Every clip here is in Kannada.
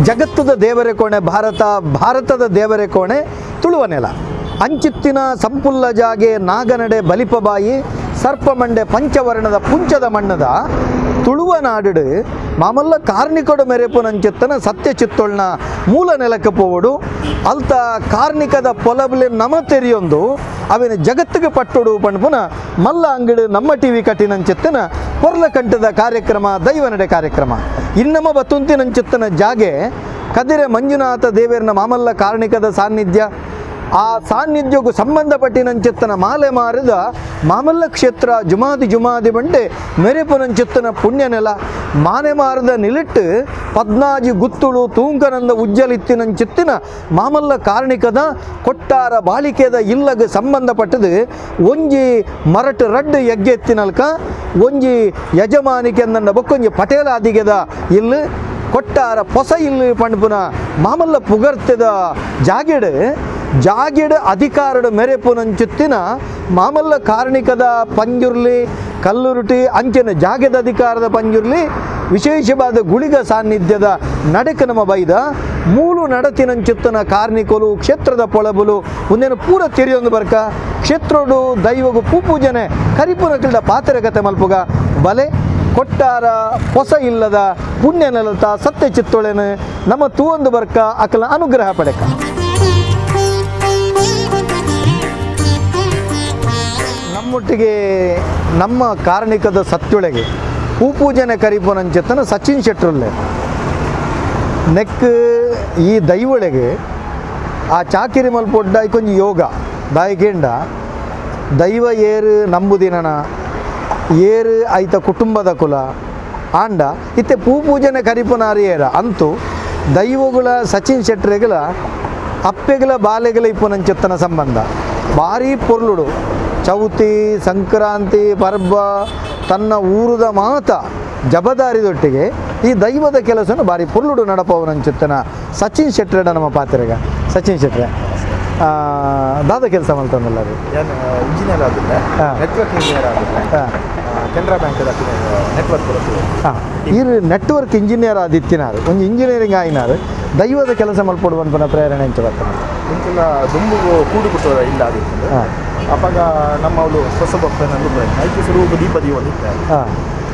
ಜಗತ್ತದ ದೇವರ ಕೋಣೆ ಭಾರತ, ಭಾರತದ ದೇವರ ಕೋಣೆ ತುಳುವ ನೆಲ. ಅಂಚಿತ್ತಿನ ಸಂಪುಲ್ಲ ಜಾಗೆ ನಾಗನಡೆ ಬಲಿಪಬಾಯಿ ಸರ್ಪಮಂಡೆ ಪಂಚವರ್ಣದ ಪುಂಚದ ಮಣ್ಣದ ತುಳುವ ನಾಡು ಮಾಮಲ್ಲ ಕಾರ್ಣಿಕಡು ಮೆರೆಪುನಂಚಿತ್ತನ ಸತ್ಯ ಚಿತ್ತೊಳ್ನ ಮೂಲ ನೆಲಕ್ಕೆ ಪೋವಡು ಅಲ್ತ ಕಾರ್ಣಿಕದ ಪೊಲಬಲೆ ನಮ ತೆರಿಯೊಂದು ಅವಿನ ಜಗತ್ತಿಗೆ ಪಟ್ಟೊಡು ಪಂಡ್ಪುನ ಮಲ್ಲ ಅಂಗಡಿ ನಮ್ಮ ಟಿವಿ ಕಟ್ಟಿನಂಚಿತ್ತನ ಪೊರ್ಲ ಕಂಠದ ಕಾರ್ಯಕ್ರಮ ದೈವನಡೆ ಕಾರ್ಯಕ್ರಮ ಇನ್ನಮ ಬತ್ತುಂತಿನಂಚಿತ್ತನ ಜಾಗೆ ಕದಿರೆ ಮಂಜುನಾಥ ದೇವೇರನ ಮಾಮಲ್ಲ ಕಾರ್ಣಿಕದ ಸಾನ್ನಿಧ್ಯ. ಆ ಸಾನ್ನಿಧ್ಯಕ್ಕೂ ಸಂಬಂಧಪಟ್ಟಿನಂಚಿತ್ತನ ಮಾಲೆ ಮಾರಿದ ಮಾಮಲ್ಲ ಕ್ಷೇತ್ರ ಜುಮಾದಿ ಬಂಡೆ ಮೆರೆಪುನಂಚಿತ್ತನ ಪುಣ್ಯ ನೆಲ ಮಾನೆ ಮಾರದ ನಿಲಿಟ್ಟು ಪದ್ನಾಜಿ ಗುತ್ತುಳು ತೂಂಕನಂದ ಉಜ್ಜಲಿತ್ತಿನಂಚಿತ್ತಿನ ಮಾಮಲ್ಲ ಕಾರ್ಣಿಕದ ಕೊಟ್ಟಾರ ಬಾಳಿಕೆದ ಇಲ್ಲಗೆ ಸಂಬಂಧಪಟ್ಟದು ಒಂಜಿ ಮರಟು ರಡ್ಡು ಎಗ್ಗೆತ್ತಿನಲ್ಕ ಒಂಜಿ ಯಜಮಾನಿಕೆ ಅಂದ ಬೊಕ್ಕೊಂಜಿ ಪಟೇಲ ಅದಿಗೆದ ಇಲ್ಲು ಕೊಟ್ಟಾರ ಪೊಸ ಇಲ್ಲು ಪಂಡ್ಪುನ ಮಾಮಲ್ಲ ಪುಗರ್ತೆದ ಜಾಗಿಡ್ ಅಧಿಕಾರಡು ಮೆರೆಪುನಂಚುತ್ತಿನ ಮಾಮಲ್ಲ ಕಾರ್ಣಿಕದ ಪಂಜುರ್ಲಿ ಕಲ್ಲುರುಟಿ ಅಂಚಿನ ಜಾಗದ ಅಧಿಕಾರದ ಪಂಜುರ್ಲಿ ವಿಶೇಷವಾದ ಗುಳಿಗ ಸಾನ್ನಿಧ್ಯದ ನಡಕ ನಮ್ಮ ಬೈದ ಮೂಲು ನಡತಿನಂಚುತ್ತನ ಕಾರ್ಣಿಕಲು ಕ್ಷೇತ್ರದ ಪೊಳಬುಲು ಒಂದೇನು ಪೂರ ತಿರಿಯೊಂದು ಬರ್ಕ ಕ್ಷೇತ್ರಡು ದೈವಗು ಪೂಜನೆ ಕರಿಪುನಕಲ್ದ ಪಾತ್ರಗತೆ ಮಲ್ಪುಗ ಬಲೆ ಕೊಟ್ಟಾರ ಹೊಸ ಇಲ್ಲದ ಪುಣ್ಯ ನೆಲತ ಸತ್ಯ ಚಿತ್ತೊಳೆನು ನಮ್ಮ ತೂವೊಂದು ಬರ್ಕ ಅಕಲ ಅನುಗ್ರಹ ಪಡೆಕ. ನಮ್ಮೊಟ್ಟಿಗೆ ನಮ್ಮ ಕಾರ್ಣಿಕದ ಸತ್ಯೊಳಗೆ ಪೂಜನೆ ಕರಿಪುನಂಚೆತ್ತನ ಸಚಿನ್ ಶೆಟ್ರುಲ್ಲೆ ನೆಕ್ ಈ ದೈವೊಳಗೆ ಆ ಚಾಕಿರಿ ಮಲ್ಪೊಡ್ಡ ಕೊಂಚ ಯೋಗ ದಾಯಿಕೆಂಡ ದೈವ ಏರು ನಂಬುದಿನನ ಏರು ಐತ ಕುಟುಂಬದ ಕುಲ ಆಂಡ ಇತ್ತೆ ಪೂಜನೆ ಕರಿಪುನಾರಿ ಏರ ಅಂತೂ ದೈವಗಳ ಸಚಿನ್ ಶೆಟ್ರೆಗಳ ಅಪ್ಪೆಗಳ ಬಾಲೆಗಳ ಇಪ್ಪುನಂಚೆತ್ತನ ಸಂಬಂಧ ಭಾರಿ ಪೊರ್ಲುಡು ಚೌತಿ ಸಂಕ್ರಾಂತಿ ಪರ್ಬ ತನ್ನ ಊರುದ ಮಾತ ಜಬದಾರಿದೊಟ್ಟಿಗೆ ಈ ದೈವದ ಕೆಲಸವನ್ನು ಭಾರಿ ಪೊರ್ಲುಡು ನಡಪವನಂಚೆತ್ತನ ಸಚಿನ್ ಶೆಟ್ರೆಡ ನಮ್ಮ ಪಾತ್ರೆಗ ಸಚಿನ್ ಶೆಟ್ರೆ ದಾದ ಕೆಲಸ ಮಾಡ್ತಾನಲ್ಲ ಅದು ಇಂಜಿನಿಯರ್ ಆಗುತ್ತೆ ನೆಟ್ವರ್ಕ್ ಇಂಜಿನಿಯರ್ ಆಗುತ್ತೆ ಕೆನರಾ ಬ್ಯಾಂಕ್ ನೆಟ್ವರ್ಕ್ ಇರು ನೆಟ್ವರ್ಕ್ ಇಂಜಿನಿಯರ್ ಆದಿತ್ತಿನಾರು ಒಂದು ಇಂಜಿನಿಯರಿಂಗ್ ಆಯ್ನಾರು ದೈವದ ಕೆಲಸ ಮಲ್ಪಡುವಂತ ಪ್ರೇರಣೆ ಅಂತ ಬರ್ತಾನೆ ಇಂಕೆಲ್ಲ ದುಂಬು ಕೂಡು ಕುಟ್ಟೋದ ಇಲ್ಲ ಆದಿತ್ತು ಅಪ್ಪಾಗ ನಮ್ಮ ಅವಳು ಹೊಸ ಭಕ್ತನಂದು ಐದು ಸುರುವು ದೀಪದಿ ಒಂದಿತ್ತು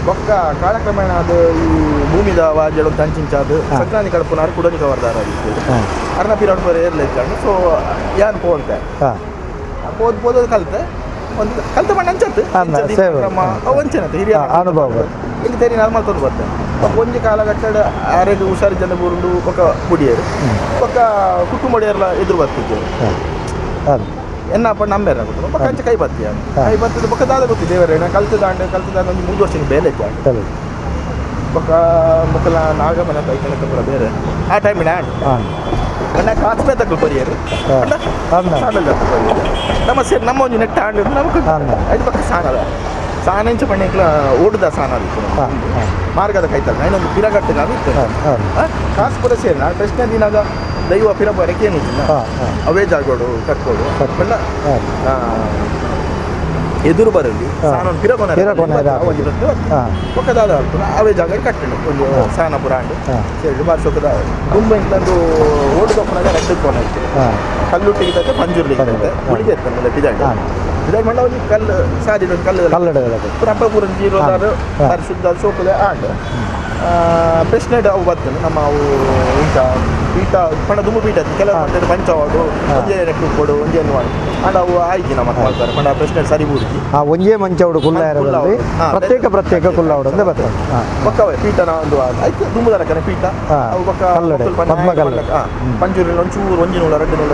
ಬೊಕ್ಕ ಕಾಲಕ್ರಮೇಣ ಅದು ಈ ಭೂಮಿದ ವಾಜಳು ತಂಚಿಂಚಾದು ಸಂಕ್ರಾಂತಿ ಕಡಪುನಾರು ಕುಡನಿಕ ವರ್ದಾರ ಆಗಿತ್ತು ಅರ್ನ ಪಿರಾಡ್ ಬರ ಏರ್ಲಿತ್ತು ಸೊ ಯಾನ್ ಪೋಂತೆ ಓದೋದು ಕಲಿತೆ ಒಂದು ಕಲಿತ ಮಣ್ಣ ಅಂಚತ್ತು ವಂಚನತೆ ಹಿರಿಯ ಅನುಭವ ಇಲ್ಲಿ ತೆರಿ ನಾರ್ಮಲ್ ತಂದು ಬರ್ತೇನೆ ಒಂಜಿ ಕಾಲಘಟ್ಟ ಆರೋಗ್ಯ ಹುಷಾರು ಜನ ಬುರುಂಡು ಒಕ್ಕ ಬುಡಿಯರು ಒಕ್ಕ ಕುಟುಂಬಡಿಯರೆಲ್ಲ ಎದುರು ಬರ್ತಿದ್ದೇವೆ ಎನ್ನಪ್ಪ ನಂಬೇರ ಗೊತ್ತು ಕಂಚ ಕೈ ಬತ್ತಿ ಬತ್ತಿದ ಬೊಕ್ಕ ದಾದ ಗೊತ್ತಿ ದೇವರೇಣ ಕಲ್ತದಾಂಡ ಒಂದು 3 ವರ್ಷದ ಬೇಲೆ ಇತ್ತು ಬೊಕ್ಕ ಬೊಕ್ಕಲ ನಾಗಮನ ಕೈಕನಕ ಪುರ ಬೇರೆ ಆ ಟೈಮಿನ ನನ್ನ ಕಾಸ್ಪೆ ತಕ್ಕ ಪರಿಯರು ನಮ್ಮ ಸೇರಿ ನಮ್ಮ ಒಂದು ನೆಟ್ಟ ಆಂಡ್ ನಮಗೆ ಐದು ಪಕ್ಕ ಸಾನದ ಸಾನೆಂಚ ಪಣ್ಣೆಕ್ಲ ಓಡುದ ಸಾನ ಆಗಿತ್ತು ಮಾರ್ಗದ ಕೈತಲ್ಲ ಇನ್ನೊಂದು ಪಿರಗಟ್ಟೆ ಆಗಿತ್ತು ಕಾಸು ಪುರ ಸೇರಿ ನಾನು ಪ್ರಶ್ನೆ ದಿನಾಗ ದೈವ ಪಿರ ಬರಕ್ಕೆ ಏನಿಲ್ಲ ಅವೇ ಜಾಗೋಡು ಕಟ್ಕೋಡು ಬಣ್ಣ ಎದುರು ಬರಲಿ ಸಾನೊಂದು ಪಿರಗೊನ ಪಕ್ಕದಾದ ಅವೇ ಜಾಗ ಕಟ್ಟಣ ಒಂದು ಸಾನ ಪುರ ಅಂಡು ಸೇರಿ ಬಾರ್ಸೋಕದ ತುಂಬ ಇಂಟ್ಲಂದು ಓಡುದಪ್ಪನಾಗ ರೆಡ್ಡು ಕೋನ ಇತ್ತು ಕಲ್ಲುಟ್ಟಿಗೆ ಪಂಜುರ್ಲಿಗೆ ಉಳಿಗೆ ಇರ್ತಾನೆ ಪಿದಾಡಿ ಪಿದಾಡಿ ಮಣ್ಣ ಒಂದು ಕಲ್ಲು ಸಾದಿದ ಕಲ್ಲು ಪುರ ಹಬ್ಬ ಪೂರ ಜೀರೋದಾರು ಪರಿಶುದ್ಧ ಸೋಪದ ಆಂಡ್ ಪ್ರಶ್ನೆ ಅವು ಬರ್ತೇನೆ ನಮ್ಮ ಅವು ಇಂಥ ಪೀಠ ಪಣ ದುಂಬು ಪೀಠ ಕೆಲವು ಪಂಚವಾಡು ಒಂಜೇ ನೆಟ್ಟು ಕೊಡು ಒಂಜೇ ಮಾಡಿ ಅಂಡ್ ಅವು ಆಯ್ತು ನಮ್ಮ ಮಾಡ್ತಾರೆ ಪಣ ಪ್ರಶ್ನೆ ಸರಿ ಬೂಡಿಸಿ ಒಂಜೇ ಮಂಚವಡು ಕುಲ್ಲ ಪ್ರತ್ಯೇಕ ಕುಲ್ಲವಡು ಅಂದ್ರೆ ಬರ್ತದೆ ಪಕ್ಕವೇ ಪೀಠನ ಒಂದು ಆಯ್ತು ದುಂಬುದರ ಕನೆ ಪೀಠ ಅವು ಪಕ್ಕ ಪಂಚೂರಿನ ಒಂಚೂರು ಒಂಜಿ ನೂಲ 2 ನೂಲ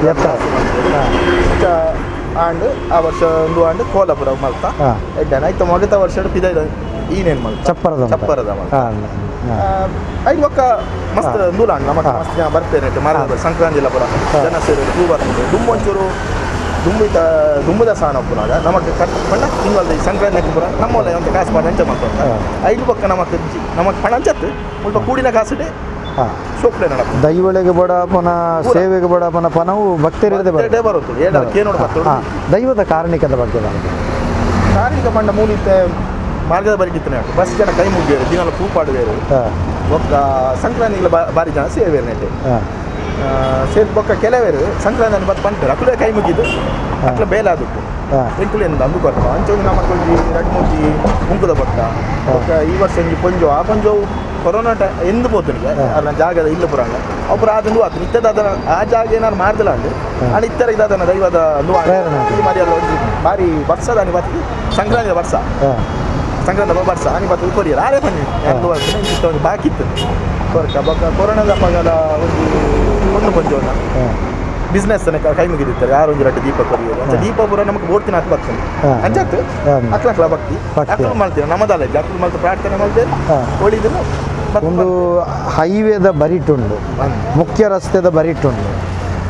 ಆಂಡ್ ಆ ವರ್ಷ ಒಂದು ಆಂಡ್ ಕೋಲಾಪುರ ಮಲ್ತ ಎಡ್ಡಾನ ಆಯ್ತು ಮೊಗತ ವರ್ಷ ಪಿದ ಈನೇನು ಮಲ್ತ ಚಪ್ಪರದ ಮಲ್ತ ಐದು ಒಕ್ಕ ಮಸ್ತ್ ನೂಲ ನಮಗೆ ಮಸ್ತ್ ಜನ ಬರ್ತೇನೆ ಮಾರ ಸಂಕ್ರಾಂತಿ ಎಲ್ಲ ಪುರ ಜನ ಸೇರಿ ಹೂ ಬರ್ತದೆ ದುಂಬೊಂಚೂರು ದುಂಬುದ ಸಾನ ಪುರಾಗ ನಮಗೆ ಪಣ್ಣ ತಿಂಗಳ ಸಂಕ್ರಾಂತಿ ಪುರ ನಮ್ಮಲ್ಲ ಒಂದು ಕಾಸು ಮಾಡಿ ಹಂಚ ಮಾಡ್ತಾರೆ ಐದು ಪಕ್ಕ ನಮಗೆ ಪಣ ಹಂಚತ್ತು ಸ್ವಲ್ಪ ಕೂಡಿನ ಕಾಸಿಡೆ ಶೋಕ್ಲೆ ನಡ ದೈವಳಿಗೆ ಬಡಪನ ಸೇವೆಗೆ ಬಡಪನ ಪನವು ಭಕ್ತರಿರದೆ ಬರುತ್ತೆ ಏನೋ ದೈವದ ಕಾರಣಿಕದ ಬಗ್ಗೆ ಕಾರ್ಮಿಕ ಪಂಡ ಮೂಲಿತ್ತೆ ಮಾರ್ಗದ ಬರಿಗಿತ್ತನೆ ಬಸ್ ಜನ ಕೈ ಮುಗಿಯೋರು ದಿನಾಲ ಪೂ ಪಾಡುವೇರು ಒಕ್ಕ ಸಂಕ್ರಾಂತಿಗಳ ಬಾರಿ ಜನ ಸೇವೇರು ನೆಟ್ಟೆ ಸೇರಿ ಬೊಕ್ಕ ಕೆಲವೇರು ಸಂಕ್ರಾಂತಿ ಬತ್ ಪಂತಾರೆ ಅಕ್ಕಲೇ ಕೈ ಮುಗಿದು ಅಕ್ಕಲ ಬೇಲಾದಕ್ಕೆ ಎಂಕುಲಿಂದ ಅಂದು ಬರ್ತಾವ ಅಂಚೊಂದು ನಮ್ಮ ಕೊಂಜಿ ಎರಡು ಮೂಜಿ ಮುಂಕುದ ಬತ್ತ ಬೊಕ್ಕ ಈ ವರ್ಷ ಒಂಜಿ ಪೊಂಜು ಆ ಪೊಂಜು ಕೊರೋನಾ ಎಂದು ಪೋತನಿಗೆ ಅಲ್ಲ ಜಾಗದ ಇಲ್ಲ ಪುರಾಣ ಒಬ್ಬರು ಅದನ್ನು ಅದು ನಿತ್ಯದ ಅದನ್ನ ಆ ಜಾಗ ಏನಾರು ಮಾಡ್ದಿಲ್ಲ ಅಂದ್ರೆ ಅಣ್ಣ ಇತ್ತರ ಇದನ್ನ ದೈವದ ಮರಿಯಲ್ಲ ಒಂದು ಬಾರಿ ವರ್ಷದ ಅನಿ ಬತ್ತಿ ಸಂಕ್ರಾಂತಿಯ ವರ್ಷ ಸಂಕ್ರಾಂತಿ ವರ್ಷ ಅನಿ ಬತ್ತು ಕೊರಿಯರ್ ಆರೇ ಬನ್ನಿ ಎರಡು ವರ್ಷ ಇಂಚಿತ್ತ ಒಂದು ಬಾಕಿ ಇತ್ತು ಕೊರಕ ಬೊಕ್ಕ ಕೊರೋನಾದ ಪಗಲ ಒಂದು ಪೊಂಜೋನ ಬಿಸ್ನೆಸ್ ಕೈ ಮುಗಿದಿರ್ತಾರೆ ಯಾರು ಒಂದು ರಡ್ಡು ದೀಪ ಕೊರಿಯೋದು ಅಂತ ದೀಪ ಪೂರ ನಮಗೆ ಓಡ್ತೀನಿ ಹಾಕಿ ಬರ್ತದೆ ಅಂಜತ್ತು ಅಕ್ಲಕ್ಲ ಭಕ್ತಿ ಅಕ್ಲ ಮಾಡ್ತೀವಿ ನಮ್ಮದಲ್ಲ ಅಕ್ಲ ಮಾಡ್ತಾ ಪ್ರಾರ್ಥನೆ ಮಾಡ್ತೇವೆ ಒಳಿದನ್ನು ಒಂದು ಹೈವೇದ ಬರಿಟುಂಡು ಮುಖ್ಯ ರಸ್ತೆದ ಬರಿಟುಂಡು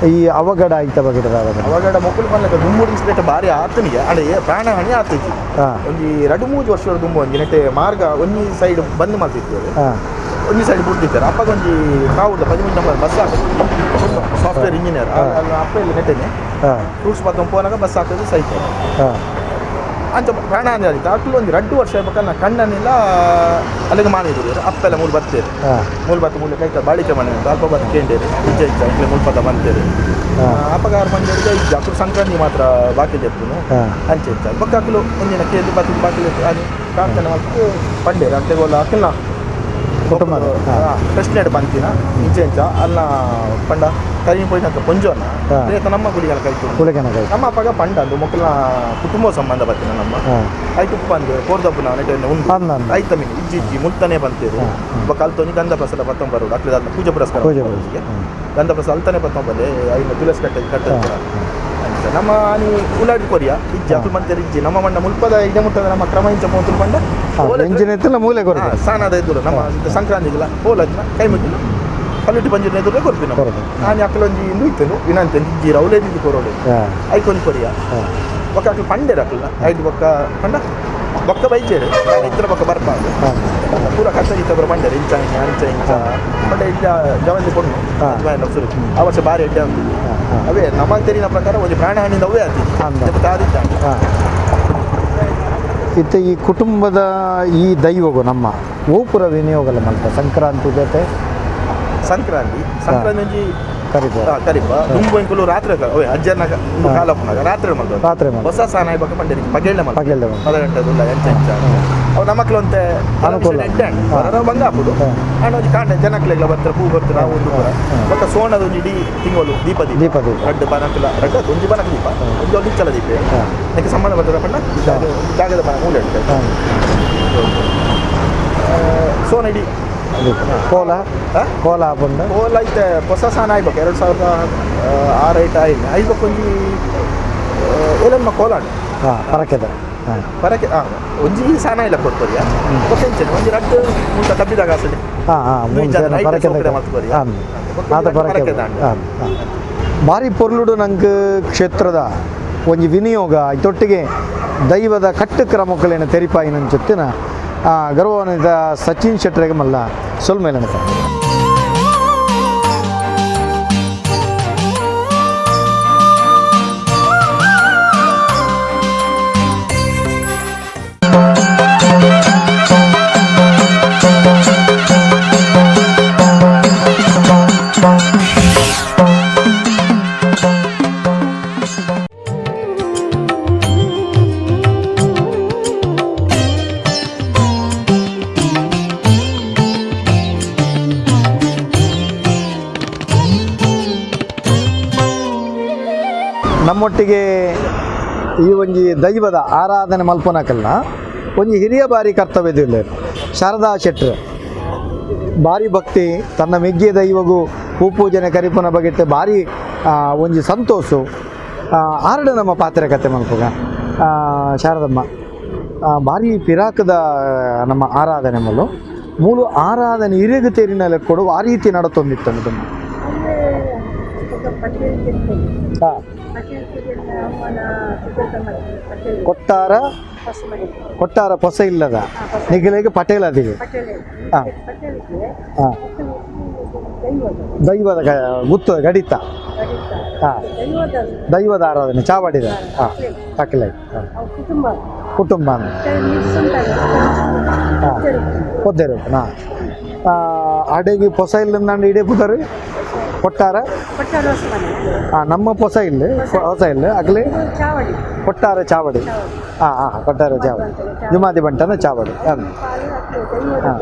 ಈ ಅವಘಡ ಆಯ್ತ ಬಗೆದ ಅವಘಡ ಮಕ್ಕಳು ಬಂದ್ಲಕ್ಕ ದುಂಬುಡಿ ಸ್ಲೇಟ್ ಭಾರಿ ಆತನಿಗೆ ಅದೇ ಪ್ರಾಣ ಹಾನಿ ಆಗ್ತೈತಿ ಒಂದು 2-3 ವರ್ಷದ ದುಂಬು ಒಂದು ನೆಟ್ಟೆ ಮಾರ್ಗ ಒಂದು ಸೈಡ್ ಬಂದ್ ಮಾಡ್ತಿರ್ತೇವೆ ಒಂದು ಸೈಡ್ ಬಿಡ್ತಿರ್ತಾರೆ ಅಪ್ಪಾಗ ಒಂದು ಕಾವುದ 15 ನಂಬರ್ ಬಸ್ ಹಾಕೋದು ಸಾಫ್ಟ್ವೇರ್ ಇಂಜಿನಿಯರ್ ಅಲ್ಲಿ ಅಪ್ಪ ಇಲ್ಲಿ ನೆಟ್ಟೆನೆ ಫ್ರೂಟ್ಸ್ ಬತ್ತ ಪೋನಾಗ ಬಸ್ ಹಾಕೋದು ಸೈಕಲ್ ಅಂಚ ಪ್ರಾಣ ಹಾನಿ ಆದಿತ್ತು ಅಕ್ಕಲು ಒಂದು 2 ವರ್ಷ ಬೇಕನ್ನ ಕಣ್ಣನ್ನೆಲ್ಲ ಅಲ್ಲಿಗೆ ಮಾಡಿದ್ರು ಅಪ್ಪೆಲ್ಲ ಮೂರು ಬರ್ತೇವೆ ಮೂರು ಬತ್ತ ಮೂಲ ಕೈ ಬಾಳಿಕೆ ಮನೆ ಅಂತ ಅಲ್ಪ ಬತ್ತ ಕೇಂಡೇರಿ ಇಜ್ಜ ಇಜ್ಜ ಇಂಗ್ಲೆ ಮೂರು ಬತ್ತ ಬಂತೇವೆ ಅಪ್ಪಗಾರ ಬಂದಿರಿಗೆ ಇಜ್ಜ ಅಕ್ಕಲು ಸಂಕ್ರಾಂತಿ ಮಾತ್ರ ಬಾಕಿ ಎತ್ತನು ಅಂಚೆ ಇಜ್ಜ ಬೊಕ್ಕ ಅಕ್ಕಲು ಒಂದಿನ ಕೇಳಿ ಬತ್ತ ಬಾಕಿ ಅದು ಪ್ರಾರ್ಥನೆ ಮಾಡ್ತು ಪಂಡೇರು ಅಂತೆಗೋಲ್ಲ ಅಕ್ಕಲ್ನ ಪ್ರೆಸ್ನೆಡ್ ಬಂತಿನ ಇಂಚೆ ಇಂಚ ಅಲ್ಲ ಪಂಡ ಕರಿಮಿ ಪೋಯಿನಂತ ಪೊಂಜೋನ ನಮ್ಮ ಗುಳಿಗಳ ಕೈ ನಮ್ಮ ಅಪ್ಪಗ ಪಂಡ ಅಂದು ಮಕ್ಕಳ ಕುಟುಂಬ ಸಂಬಂಧ ಬರ್ತೀನಿ ನಮ್ಮ ಐದು ಉಪ್ಪು ಅಂದು ಕೋರ್ದಪ್ಪನ ನೆಟ್ಟೆ ಉಂಟು ಐತ ಮೀನು ಇಜ್ಜಿ ಮುಲ್ತಾನೆ ಬಂತೇರು ಒಬ್ಬ ಕಲ್ತೋನಿ ಗಂಧ ಪ್ರಸಾದ ಬರೋದು ಅಕ್ಕಿದ ಪೂಜೆ ಪುರಸ್ಕಾರ ಗಂಧ ಪ್ರಸಾದ ಅಲ್ತಾನೆ ಬತ್ತೊಂಬಲ್ಲಿ ಐದು ತುಳಸಿ ಕಟ್ಟ ನಮ್ಮ ನೀ ಉಲಾಡಿ ಕೊರಿಯಾ ಇಜ್ಜಿ ಅಕ್ಕಲು ಮಂತೇರು ಇಜ್ಜಿ ನಮ್ಮ ಮಣ್ಣ ಮುಲ್ಪದ ಇದೆ ಮುಟ್ಟದ ನಮ್ಮ ಕ್ರಮ ಇಂಚ ಮೂವತ್ತು ಪಂಡ ಮೂಲೆ ಸಾನದ ಎದುರು ನಮ್ಮ ಸಂಕ್ರಾಂತಿಗೆಲ್ಲ ಹೋಲದ್ನ ಕೈ ಮುಗಿಲು ಕಲ್ಲುಟ್ಟಿ ಪಂಜಿನ ಎದುರೇ ಕೊಡ್ತೀವಿ ನಾವು ನಾನು ಅಕ್ಕಲೊಂಜಿ ಇಂದು ಇತ್ತೇನು ವಿನಂತೆ ಇಜ್ಜಿ ರೌಲೇದಿ ಕೊರೋಡು ಐಕೊಂದು ಕೊರಿಯಾ ಒಕ್ಕ ಅಕ್ಕಲು ಪಂಡೇರು ಅಕ್ಕಲ್ಲ ಐದು ಬೊಕ್ಕ ಪಂಡ ಬೊಕ್ಕ ಬೈಚೇರು ಇತರ ಬೊಕ್ಕ ಬರ್ಬಾರ್ದು ಪೂರ ಕಷ್ಟ ಇತ್ತಬ್ರು ಪಂಡೇರು ಇಂಚ ಇಂಚ ಪಂಡ ಇಲ್ಲ ಜವಂತಿ ಕೊಣ್ಣು ಸುರು ಆ ವರ್ಷ ಭಾರಿ ಎಡ್ಡೆ ಆಗ್ತಿದ್ವಿ ಅವೇ ನಮ್ಮ ತೆರಿನ ಪ್ರಕಾರ ಒಂದು ಪ್ರಾಣ ಹಾನಿಯಿಂದ ಅವೇ ಆಗ್ತಿದ್ವಿ ಆದಿತ್ತ ಇತ್ತು ಈ ಕುಟುಂಬದ ಈ ದೈವಗೂ ನಮ್ಮ ಓಪುರ ವಿನಿಯೋಗಲ ಮಲ್ಪ ಸಂಕ್ರಾಂತಿ ಜೊತೆ ಸಂಕ್ರಾಂತಿ ಒಂಜಿ ಕರಿಪ ದುಂಬು ಎಂಕುಲು ರಾತ್ರಿ ಅವೇ ಅಜ್ಜನ ಕಾಲಪ್ಪನಾಗ ರಾತ್ರಿ ಮಾಡ್ತಾರೆ ಹೊಸ ಸಾನ ಇವಾಗ ಪಂಡೇರಿ ಪಗೆಳ್ಳೆ ಮದಗಂಟದುಲ್ಲ ಎಂಚ ಅವು ನಮ್ಮಕ್ಲು ಅಂತೆ ಅನುಕೂಲ ಬಂಗ ಹಾಕುದು ಹಣ್ಣು ಒಂಜಿ ಕಾಂಡೆ ಜನಕ್ಲೆಲ್ಲ ಬರ್ತಾರೆ ಪೂ ಬರ್ತಾರೆ ನಾವು ಒಂದು ಬೊಕ್ಕ ಸೋಣದ ಒಂಜಿ ಇಡೀ ತಿಂಗಳು ದೀಪ ರಡ್ಡು ಬನಕಲ ರಡ್ಡು ಒಂಜಿ ಬನಕ ದೀಪ ಒಂದು ಇಚ್ಚಲ ದೀಪ ಅದಕ್ಕೆ ಸಂಬಂಧ ಬರ್ತದೆ ಪಂಡ ಜಾಗದ ಬನ ಮೂಲೆ ಇಡ್ತೇವೆ ಸೋನ ಇಡೀ ಕೋಲ ಬಂದು ಕೋಲ ಐತೆ ಹೊಸ ಸಾನ ಆಯ್ಬೇಕು 2006 ಆಯ್ತು ಐಬೇಕು ಒಂಜಿ ಏಲಮ್ಮ ಕೋಲ ಪರಕೆ ಒಂಜಿ ಸಾನ ಇಲ್ಲ ಕೊಡ್ಕೊರಿಯ ಕೊಟ್ಟೆಂಚನೆ ಒಂಜಿ ರಡ್ಡು ಮುಂಟ ತಬ್ಬಿದಾಗ ಅಸಲಿ ಭಾರಿ ಪೊರ್ಲುಡು ನಂಗೆ ಕ್ಷೇತ್ರದ ಒಂಜಿ ವಿನಿಯೋಗ ಇದೊಟ್ಟಿಗೆ ದೈವದ ಕಟ್ಟು ಕ್ರಮಗಳೇನು ತೆರಿಪಾಯಿನಂಚುತ್ತಿನ ಗೌರವಾನ್ವಿತ ಸಚಿನ್ ಶೆಟ್ಟರಿಗೆ ಮಲ್ಲ ಸೊಲ್ಮೇಲನ ನಮ್ಮೊಟ್ಟಿಗೆ ಈ ಒಂಜಿ ದೈವದ ಆರಾಧನೆ ಮಲ್ಪನಕಲ್ನ ಒಂಜಿ ಹಿರಿಯ ಬಾರಿ ಕರ್ತವ್ಯದಿಲ್ಲ ಶಾರದಾ ಶೆಟ್ಟರ್ ಭಾರಿ ಭಕ್ತಿ ತನ್ನ ಮೆಗ್ಗಿಯ ದೈವಗೂ ಪೂಪೂಜನೆ ಕರಿಪುನ ಬಗೆಟ್ಟು ಭಾರಿ ಒಂಜಿ ಸಂತೋಷ ಆರಡು ನಮ್ಮ ಪಾತ್ರೆ ಕತೆ ಮಲ್ಪಗ ಶಾರದಮ್ಮ ಭಾರಿ ಪಿರಾಕದ ನಮ್ಮ ಆರಾಧನೆ ಮಲ್ಲು ಮೂಲು ಆರಾಧನೆ ಹಿರಿಯಗ ತೇರಿನಲ್ಲಿ ಕೊಡು ಆ ರೀತಿ ನಡತೊಂದಿತ್ತು ತುಂಬ ಕೊಟ್ಟಾರ ಪೊಸ ಇಲ್ಲದ ನಿಗಲಿಗೆ ಪಟೇಲ್ ಅದಿಗೆ ದೈವದ ಗುತ್ತ ಗಡಿತ ಹಾಂ ದೈವದ ಆರಾಧನೆ ಚಾವಡಿದ ಹಾಂ ಅಕ್ಲೆ ಹಾಂ ಕುಟುಂಬ ಹಾಂ ಪೊದ್ದೇರು ಹಾಂ ಅಡೆಗೆ ಪೊಸ ಇಲ್ಲಿಂದ ಇಡೇ ಪುದರು ಕೊಟ್ಟಾರ ಹಾಂ ನಮ್ಮ ಪೊಸ ಇಲ್ಲಿ ಹೊಸ ಇಲ್ಲ ಅಗ್ಲಿ ಕೊಟ್ಟಾರ ಚಾವಡಿ ಹಾಂ ಹಾಂ ಕೊಟ್ಟಾರ ಚಾವಡಿ ಜುಮಾದಿ ಬಂಟನ ಚಾವಡಿ ಹಾಂ ಹಾಂ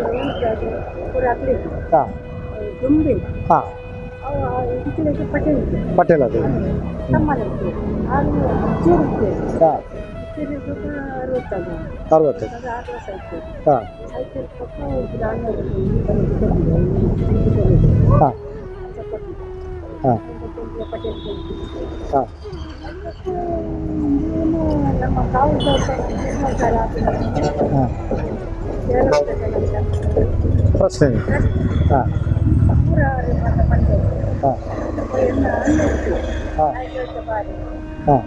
ಹಾಂ ಹಾಂ ಪಟೇಲ್ ಅದು ಹಾಂ 60 ಹಾಂ ಹಾಂ ಹಾಂ ಹಾಂ ಹಾಂ ಪ್ರಶ್ನೆ ಹಾಂ ಹಾಂ ಹಾಂ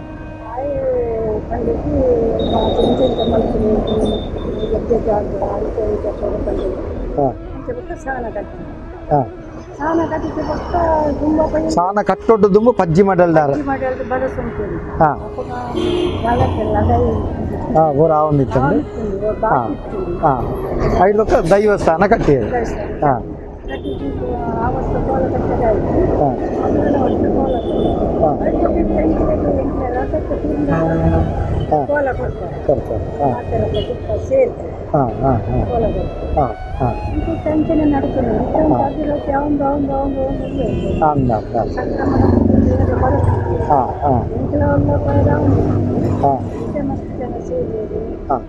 ಹಾಂ ಹಾಂ ಸಾನ ಕಟ್ಟೊಟ್ಟು ದುಂಬು ಪಜ್ಜಿ ಮಾಡಲ್ದಾರ ಹಾಂ ಹಾಂ ಊರ ಆವಂದಿತ್ತಂడి ಹಾಂ ಹಾಂ 5 ಲಕ್ಷ ದೈವಸ್ಥಾನ ಕಟ್ಟಿದೆ ಹಾಂ ಹಾಂ ಹಾಂ ಕೊಡ್ತಾರೆ ಹಾಂ ಹಾಂ ಹಾಂ ಹಾಂ ಹಾಂ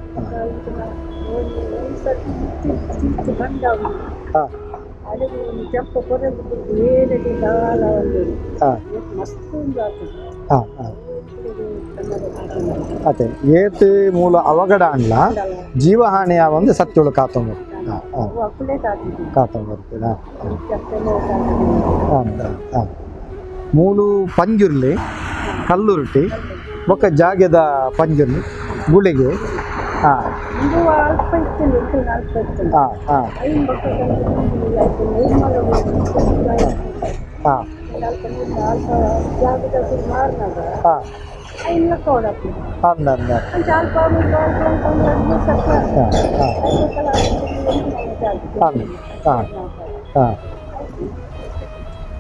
ಹಾಂ ಹಾಂ ಅದೇ ಏತು ಮೂಲ ಅವಘಡ ಅಲ್ಲ ಜೀವಹಾನಿಯ ಒಂದು ಸತ್ಯುಳು ಕಾತಂಬ ಕಾತಂಬರ್ತೀರ ಮೂಲು ಪಂಜುರ್ಲಿ ಕಲ್ಲುರುಟಿ ಬೊಕ್ಕ ಜಾಗದ ಪಂಜುರ್ಲಿ ಗುಳಿಗೆ ಹಾಂ ಹಾಂ ಹಾಂ ಹಾಂ ಹಾಂ ಅಂದ ಹಾಂ ಹಾಂ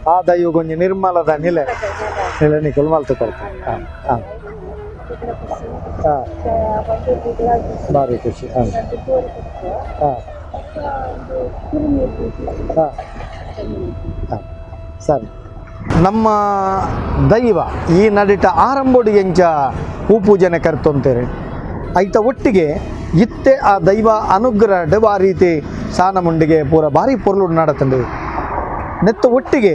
ಆ ದೈವ ಕೊಂಚ ನಿರ್ಮಲದ ನಿಲೆ ನಿಕಲ್ ಮಲ್ತು ಕೊಡ್ತಾರೆ ಹಾಂ ಹಾಂ ಹಾಂ ಭಾರಿ ಖುಷಿ ಹಾಂ ಹಾಂ ಹಾಂ ಹಾಂ ಸರಿ ನಮ್ಮ ದೈವ ಈ ನಡಿಟ ಆರಂಭೋಡಿ ಎಂಚ ಹೂಪೂಜನೆ ಕರ್ತೊಂತೇರೆ ಐತ ಒಟ್ಟಿಗೆ ಇತ್ತೆ ಆ ದೈವ ಅನುಗ್ರಹ ಆ ರೀತಿ ಸಾನ ಮುಂಡಿಗೆ ಪೂರ ಭಾರಿ ಪೊರ್ಲು ನಡತಂಡು ನೆತ್ತ ಒಟ್ಟಿಗೆ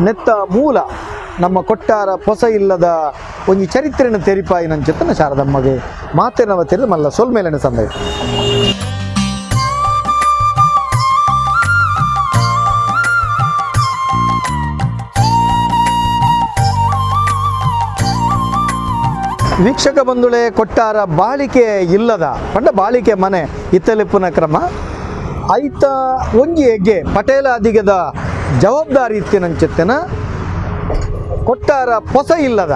ನೆತ್ತ ಮೂಲ ನಮ್ಮ ಕೊಟ್ಟಾರ ಪೊಸ ಇಲ್ಲದ ಒಂಜಿ ಚರಿತ್ರೆನ ತೆರಿಪಾಯಿನಂಚಿತ್ತನ ಶಾರದಮ್ಮಗೆ ಮಾತೇನವ ತೆರೆದು ಮಲ್ಲ ಸೊಲ್ಮೇಲನೆ ಸಂದೈ ವೀಕ್ಷಕ ಬಂಧುಳೆ ಕೊಟ್ಟಾರ ಬಾಳಿಕೆ ಇಲ್ಲದ ಪಂಡ ಬಾಳಿಕೆ ಮನೆ ಇತ್ತಲಿಪ್ಪುನ ಕ್ರಮ ಐತ ಒಂಜಿ ಹೆಗ್ಗೆ ಪಟೇಲಾದಿಗದ ಜವಾಬ್ದಾರಿ ಇತ್ತಿನಂಚಿತ್ತಿನ ಕೊಟ್ಟಾರ ಪೊಸ ಇಲ್ಲದ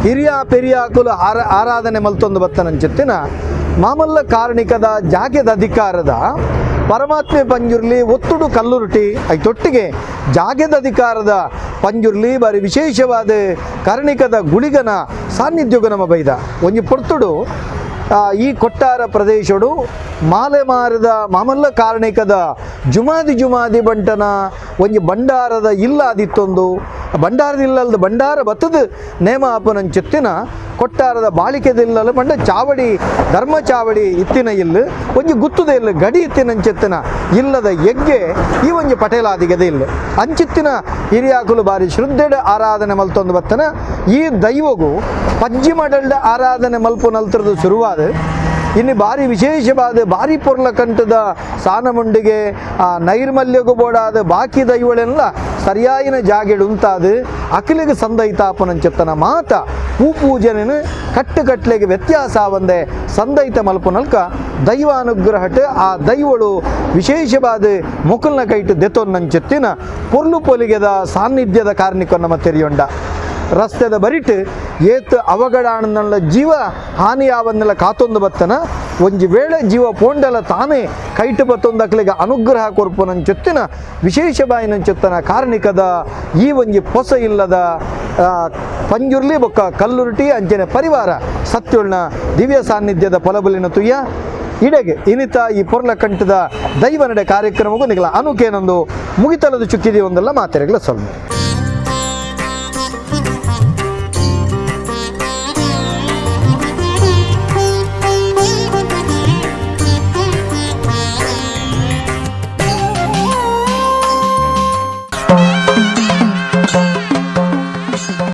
ಹಿರಿಯ ಪೆರಿಯಾಕುಲು ಆರಾಧನೆ ಮಲ್ತೊಂದು ಬತ್ತನಂಚಿತ್ತಿನ ಮಾಮಲ್ಲ ಕಾರಣಿಕದ ಜಾಗ್ಯದ ಅಧಿಕಾರದ ಪರಮಾತ್ಮೆ ಪಂಜುರ್ಲಿ ಒತ್ತುಡು ಕಲ್ಲುರುಟಿ ಐತೊಟ್ಟಿಗೆ ಜಾಗ್ಯದ ಅಧಿಕಾರದ ಪಂಜುರ್ಲಿ ಬಾರಿ ವಿಶೇಷವಾದ ಕಾರಣಿಕದ ಗುಳಿಗನ ಸಾನ್ನಿಧ್ಯೋಗ ನಮ್ಮ ಬೈದ ಒಂಜಿ ಪೊರ್ತುಡು ಈ ಕೊಟ್ಟಾರ ಪ್ರದೇಶಡು ಮಾಲೆ ಮಾರದ ಮಾಮಲ್ಲ ಕಾರಣಿಕದ ಜುಮಾದಿ ಬಂಟನ ಒಂಜಿ ಭಂಡಾರದ ಇಲ್ಲ ಆದಿತ್ತೊಂದು ಭಂಡಾರದ ಇಲ್ಲದ ಭಂಡಾರ ಬತ್ತದ ನೇಮ ಆಪನಂಚಿತ್ತಿನ ಕೊಟ್ಟಾರದ ಬಾಳಿಕೆದಿಲ್ಲಲು ಬಂಡ ಚಾವಡಿ ಧರ್ಮ ಚಾವಡಿ ಇತ್ತಿನ ಇಲ್ಲು ಒಂಜಿ ಗುತ್ತುದ ಇಲ್ಲ ಗಡಿ ಇತ್ತಿನಂಚಿತ್ತಿನ ಇಲ್ಲದ ಯಗ್ಗೆ ಈ ಒಂಜಿ ಪಟೇಲಾದಿಗದ ಇಲ್ಲ ಅಂಚಿತ್ತಿನ ಹಿರಿಯಾಕುಲು ಬಾರಿ ಶ್ರದ್ಧೆಡ ಆರಾಧನೆ ಮಲ್ತೊಂದು ಬತ್ತನ ಈ ದೈವಗೂ ಪಜ್ಜಿ ಮಡಲ್ಡ ಆರಾಧನೆ ಮಲ್ಪು ನಲ್ತರದು ಶುರುವಾದ ಇನ್ನು ಭಾರಿ ವಿಶೇಷವಾದ ಭಾರಿ ಪೊರ್ಲ ಕಂಠದ ಸಾನಮುಂಡಿಗೆ ನೈರ್ಮಲ್ಯಗೂ ಬೋಡಾದ ಬಾಕಿ ದೈವಳೆಲ್ಲ ಸರಿಯಾಯಿನ ಜಾಗೆಡು ಉಂತಾದ ಅಖಿಲಿಗೆ ಸಂದೈತಾಪನಂಚೆತ್ತನ ಮಾತ ಹೂಪೂಜನೆನು ಕಟ್ಟುಕಟ್ಲೆಗೆ ವ್ಯತ್ಯಾಸ ಒಂದೇ ಸಂದೈತ ಮಲ್ಪು ನಲ್ಕ ದೈವಾನುಗ್ರಹಟ್ ಆ ದೈವಳು ವಿಶೇಷವಾದ ಮೊಕಲ್ನ ಕೈಟ್ ದೆತೊನ್ನಂಚೆತ್ತಿನ ಪೊರ್ಲು ಪೊಲಿಗೆದ ಸಾನ್ನಿಧ್ಯದ ಕಾರ್ಣಿಕ ನಮ್ಮ ತೆರೆಯೊಂಡ ರಸ್ತೆದ ಬರಿಟ್ ಏತ್ ಅವಘಡಾಣನ್ನೆಲ್ಲ ಜೀವ ಹಾನಿಯಾವನ್ನೆಲ್ಲ ಕಾತೊಂದು ಬತ್ತನ ಒಂಜಿ ವೇಳೆ ಜೀವ ಪೋಂಡಲ ತಾನೇ ಕೈಟ್ ಬತ್ತೊಂದಕ್ಲಿಗೆ ಅನುಗ್ರಹ ಕೊರ್ಪುನಂಚೊತ್ತಿನ ವಿಶೇಷವಾಯಿನಂಚೊತ್ತನ ಕಾರಣಿಕದ ಈ ಒಂಜಿ ಪೊಸ ಇಲ್ಲದ ಪಂಜುರ್ಲಿ ಬೊಕ್ಕ ಕಲ್ಲುರುಟಿ ಅಂಚನೆ ಪರಿವಾರ ಸತ್ಯುಳ್ನ ದಿವ್ಯ ಸಾನ್ನಿಧ್ಯದ ಫಲಬಲಿನ ತುಯ್ಯ ಇಡೆಗೆ ಇನಿತ ಈ ಪೊರ್ಲ ಕಂಠದ ದೈವನಡೆ ಕಾರ್ಯಕ್ರಮಕ್ಕೂ ನಿಗಲ ಅನುಕೇನೊಂದು ಮುಗಿತಲದ ಚುಕ್ಕಿದೆ ಒಂದೆಲ್ಲ ಮಾತೆರೆಗಳ ಸೊಲ್ಮೆ